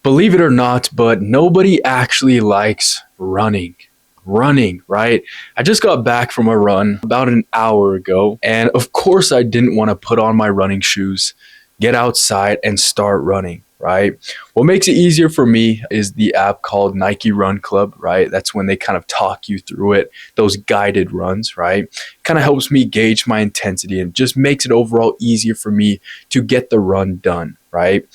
Believe it or not, but nobody actually likes running. Running, right? I just got back from a run about an hour ago, and of course, I didn't want to put on my running shoes, get outside, and start running, right? What makes it easier for me is the app called Nike Run Club, right? That's when they kind of talk you through it, those guided runs, right? Kind of helps me gauge my intensity and just makes it overall easier for me to get the run done, right?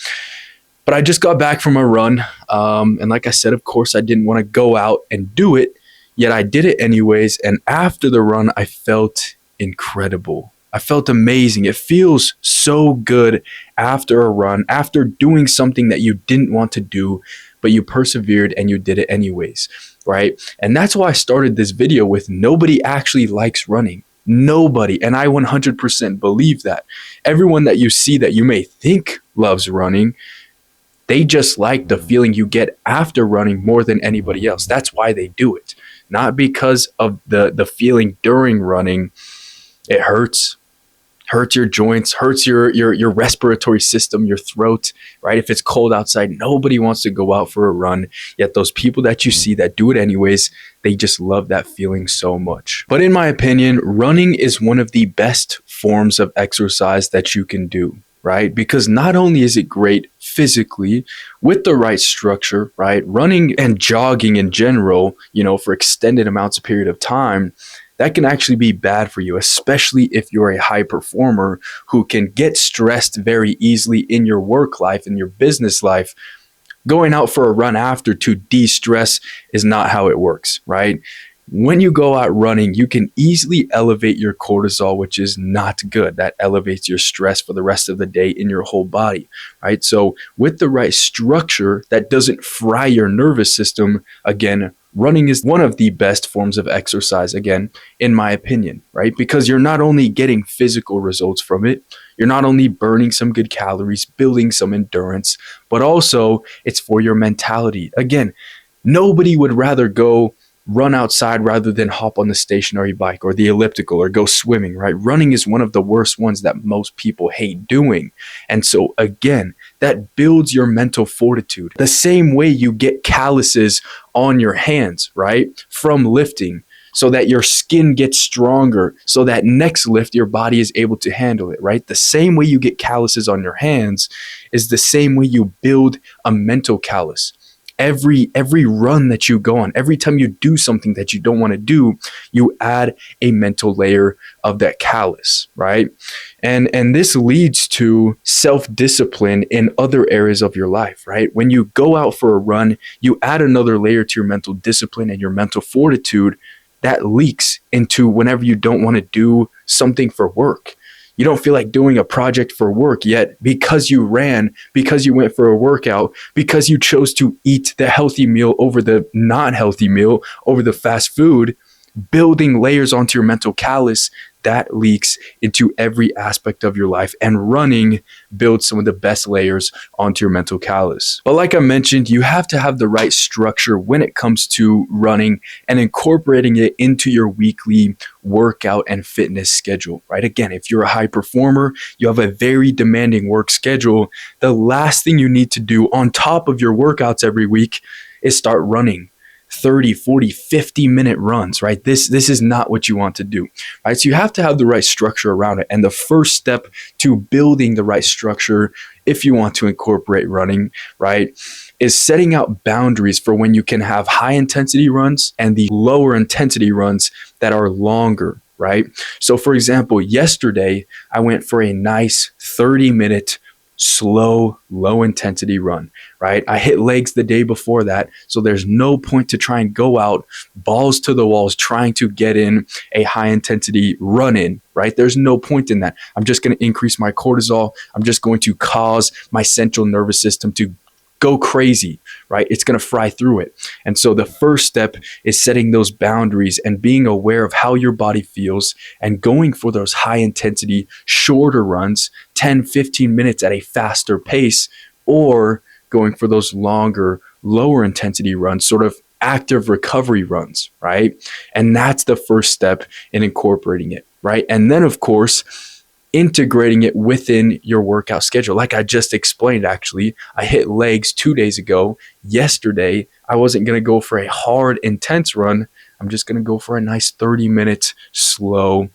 But I just got back from a run. And like I said, of course, I didn't want to go out and do it, yet I did it anyways. And after the run, I felt incredible. I felt amazing. It feels so good after a run, after doing something that you didn't want to do, but you persevered and you did it anyways, right? And that's why I started this video with nobody actually likes running. Nobody. And I 100% believe that. Everyone that you see that you may think loves running, they just like the feeling you get after running more than anybody else. That's why they do it. Not because of the feeling during running. It hurts your joints, hurts your respiratory system, your throat, right? If it's cold outside, nobody wants to go out for a run. Yet those people that you see that do it anyways, they just love that feeling so much. But in my opinion, running is one of the best forms of exercise that you can do, right? Because not only is it great physically with the right structure, right? Running and jogging in general, for extended amounts of period of time, that can actually be bad for you, especially if you're a high performer who can get stressed very easily in your work life, in your business life. Going out for a run after to de-stress is not how it works, right? When you go out running, you can easily elevate your cortisol, which is not good. That elevates your stress for the rest of the day in your whole body, right? So with the right structure that doesn't fry your nervous system, again, running is one of the best forms of exercise, again, in my opinion, right? Because you're not only getting physical results from it, you're not only burning some good calories, building some endurance, but also it's for your mentality. Again, nobody would rather go run outside rather than hop on the stationary bike or the elliptical or go swimming, right? Running is one of the worst ones that most people hate doing. And so again, that builds your mental fortitude. The same way you get calluses on your hands, right? From lifting, so that your skin gets stronger, so that next lift, your body is able to handle it, right? The same way you get calluses on your hands is the same way you build a mental callus. Every run that you go on, every time you do something that you don't want to do, you add a mental layer of that callus, right? And this leads to self-discipline in other areas of your life, right? When you go out for a run, you add another layer to your mental discipline and your mental fortitude that leaks into whenever you don't want to do something for work. You don't feel like doing a project for work, yet because you ran, because you went for a workout, because you chose to eat the healthy meal over the not healthy meal, over the fast food, building layers onto your mental callus, that leaks into every aspect of your life. And running builds some of the best layers onto your mental callus. But like I mentioned, you have to have the right structure when it comes to running and incorporating it into your weekly workout and fitness schedule, right? Again, if you're a high performer, you have a very demanding work schedule, the last thing you need to do on top of your workouts every week is start running 30, 40, 50-minute runs, right? This is not what you want to do, right? So you have to have the right structure around it. And the first step to building the right structure, if you want to incorporate running, right, is setting out boundaries for when you can have high intensity runs and the lower intensity runs that are longer, right? So for example, yesterday, I went for a nice 30-minute slow, low intensity run, right? I hit legs the day before that, so there's no point to try and go out balls to the walls trying to get in a high intensity run in, right? There's no point in that. I'm just going to increase my cortisol. I'm just going to cause my central nervous system to go crazy, right? It's going to fry through it. And so the first step is setting those boundaries and being aware of how your body feels and going for those high intensity, shorter runs, 10, 15 minutes at a faster pace, or going for those longer, lower intensity runs, sort of active recovery runs, right? And that's the first step in incorporating it, right? And then of course, integrating it within your workout schedule. Like I just explained, actually, I hit legs 2 days ago. Yesterday, I wasn't going to go for a hard, intense run. I'm just going to go for a nice 30-minute slow,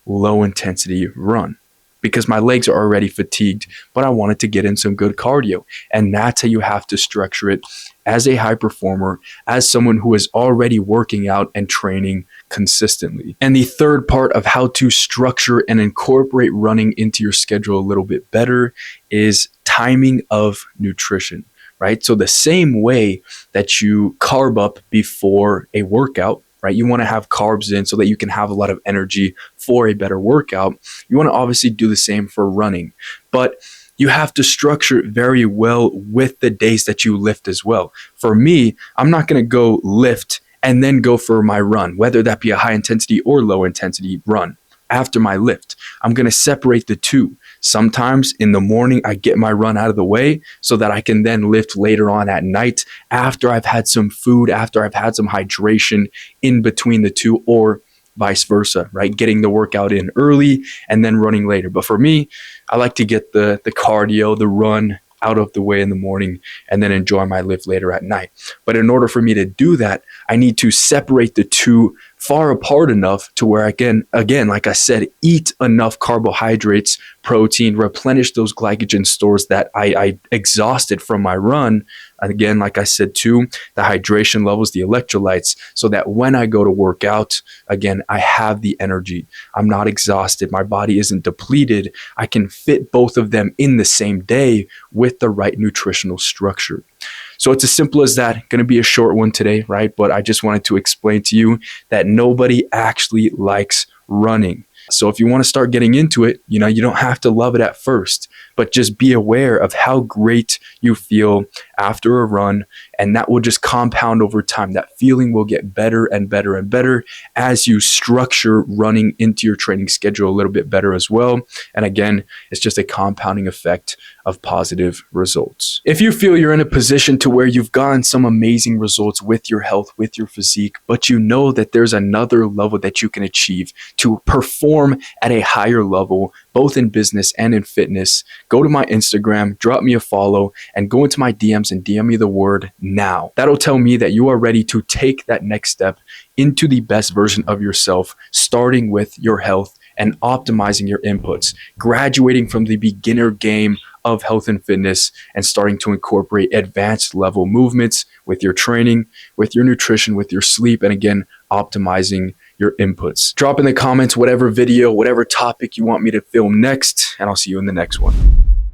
low intensity run because my legs are already fatigued, but I wanted to get in some good cardio. And that's how you have to structure it as a high performer, as someone who is already working out and training consistently. And the third part of how to structure and incorporate running into your schedule a little bit better is timing of nutrition, right? So the same way that you carb up before a workout, right? You want to have carbs in so that you can have a lot of energy for a better workout. You want to obviously do the same for running, but you have to structure it very well with the days that you lift as well. For me, I'm not going to go lift and then go for my run, whether that be a high intensity or low intensity run. After my lift, I'm going to separate the two. Sometimes in the morning, I get my run out of the way so that I can then lift later on at night after I've had some food, after I've had some hydration in between the two, or vice versa, right? Getting the workout in early and then running later. But for me, I like to get the cardio, the run out of the way in the morning and then enjoy my lift later at night. But in order for me to do that, I need to separate the two far apart enough to where I can, again, like I said, eat enough carbohydrates, protein, replenish those glycogen stores that I exhausted from my run. Again, like I said too, the hydration levels, the electrolytes, so that when I go to work out, again, I have the energy. I'm not exhausted. My body isn't depleted. I can fit both of them in the same day with the right nutritional structure. So it's as simple as that. Going to be a short one today, right? But I just wanted to explain to you that nobody actually likes running. So if you want to start getting into it, you don't have to love it at first, but just be aware of how great you feel after a run, and that will just compound over time. That feeling will get better and better and better as you structure running into your training schedule a little bit better as well. And again, it's just a compounding effect of positive results. If you feel you're in a position to where you've gotten some amazing results with your health, with your physique, but you know that there's another level that you can achieve to perform at a higher level, both in business and in fitness, go to my Instagram, drop me a follow, and go into my DMs and DM me the word now. That'll tell me that you are ready to take that next step into the best version of yourself, starting with your health and optimizing your inputs, graduating from the beginner game of health and fitness and starting to incorporate advanced level movements with your training, with your nutrition, with your sleep, and again, optimizing your inputs. Drop in the comments whatever video, whatever topic you want me to film next, and I'll see you in the next one.